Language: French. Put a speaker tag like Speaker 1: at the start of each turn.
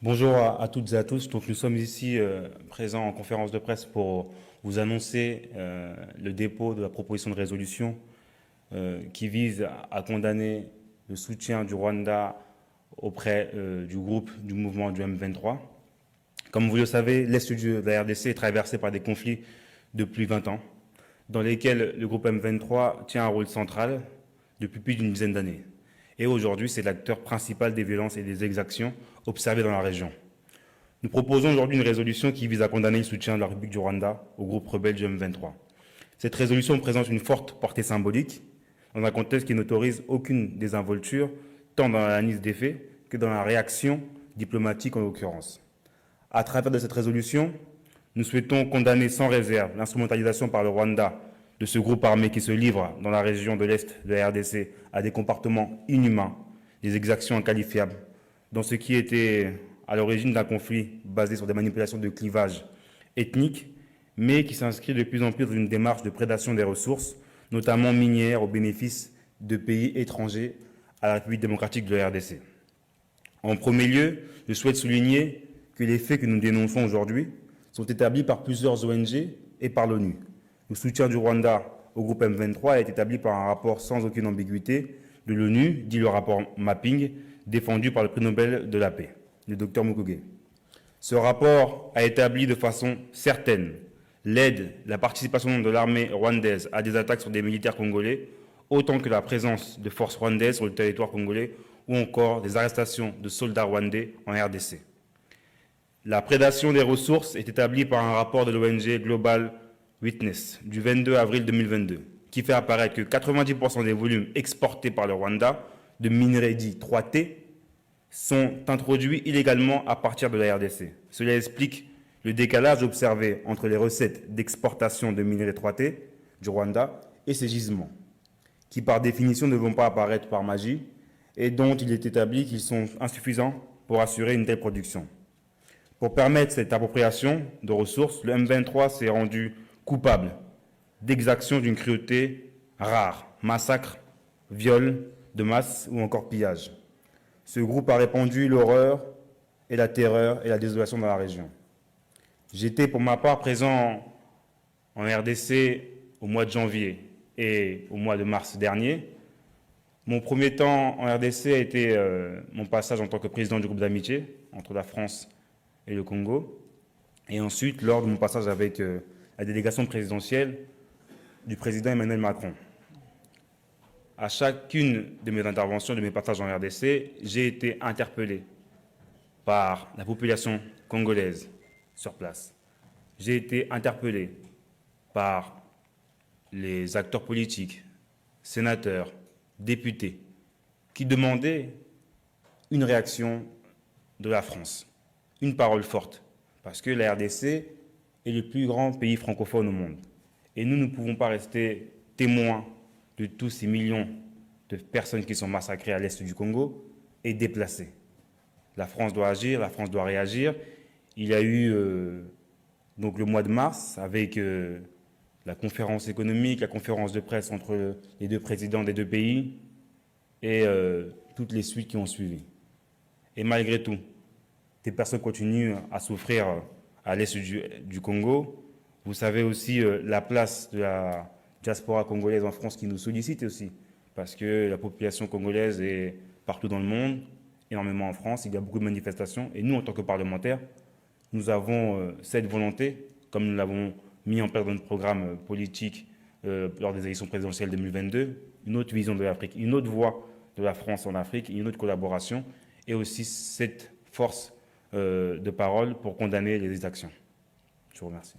Speaker 1: Bonjour à toutes et à tous. Donc, nous sommes ici présents en conférence de presse pour vous annoncer le dépôt de la proposition de résolution qui vise à condamner le soutien du Rwanda auprès du groupe du mouvement du M23. Comme vous le savez, l'Est de la RDC est traversé par des conflits depuis 20 ans, dans lesquels le groupe M23 tient un rôle central depuis plus d'une dizaine d'années. Et aujourd'hui, c'est l'acteur principal des violences et des exactions observées dans la région. Nous proposons aujourd'hui une résolution qui vise à condamner le soutien de la République du Rwanda au groupe rebelle du M23. Cette résolution présente une forte portée symbolique dans un contexte qui n'autorise aucune désinvolture, tant dans l'analyse des faits que dans la réaction diplomatique en l'occurrence. À travers de cette résolution, nous souhaitons condamner sans réserve l'instrumentalisation par le Rwanda de ce groupe armé qui se livre dans la région de l'Est de la RDC à des comportements inhumains, des exactions inqualifiables, dans ce qui était à l'origine d'un conflit basé sur des manipulations de clivage ethnique, mais qui s'inscrit de plus en plus dans une démarche de prédation des ressources, notamment minières, au bénéfice de pays étrangers à la République démocratique de la RDC. En premier lieu, je souhaite souligner que les faits que nous dénonçons aujourd'hui sont établis par plusieurs ONG et par l'ONU. Le soutien du Rwanda au groupe M23 est établi par un rapport sans aucune ambiguïté de l'ONU, dit le rapport Mapping, défendu par le prix Nobel de la paix, le Dr Mukwege. Ce rapport a établi de façon certaine l'aide, la participation de l'armée rwandaise à des attaques sur des militaires congolais, autant que la présence de forces rwandaises sur le territoire congolais ou encore des arrestations de soldats rwandais en RDC. La prédation des ressources est établie par un rapport de l'ONG Global Witness du 22 avril 2022, qui fait apparaître que 90% des volumes exportés par le Rwanda de minerais dits 3T sont introduits illégalement à partir de la RDC. Cela explique le décalage observé entre les recettes d'exportation de minerais 3T du Rwanda et ces gisements, qui par définition ne vont pas apparaître par magie et dont il est établi qu'ils sont insuffisants pour assurer une telle production. Pour permettre cette appropriation de ressources, le M23 s'est rendu coupable d'exactions d'une cruauté rare, massacres, viols de masse ou encore pillage. Ce groupe a répandu l'horreur et la terreur et la désolation dans la région. J'étais pour ma part présent en RDC au mois de janvier et au mois de mars dernier. Mon premier temps en RDC a été mon passage en tant que président du groupe d'amitié entre la France et le Congo. Et ensuite, lors de mon passage avec la délégation présidentielle du président Emmanuel Macron. À chacune de mes interventions, de mes passages en RDC, j'ai été interpellé par la population congolaise sur place. J'ai été interpellé par les acteurs politiques, sénateurs, députés, qui demandaient une réaction de la France, une parole forte, parce que la RDC est le plus grand pays francophone au monde. Et nous ne pouvons pas rester témoins de tous ces millions de personnes qui sont massacrées à l'est du Congo et déplacées. La France doit agir, la France doit réagir. Il y a eu donc le mois de mars avec la conférence économique, la conférence de presse entre les deux présidents des deux pays et toutes les suites qui ont suivi. Et malgré tout, des personnes continuent à souffrir à l'est du Congo. Vous savez aussi la place de la diaspora congolaise en France qui nous sollicite aussi, parce que la population congolaise est partout dans le monde, énormément en France, il y a beaucoup de manifestations, et nous, en tant que parlementaires, nous avons cette volonté, comme nous l'avons mis en place dans notre programme politique lors des élections présidentielles 2022, une autre vision de l'Afrique, une autre voix de la France en Afrique, une autre collaboration, et aussi cette force de parole pour condamner les exactions. Je vous remercie.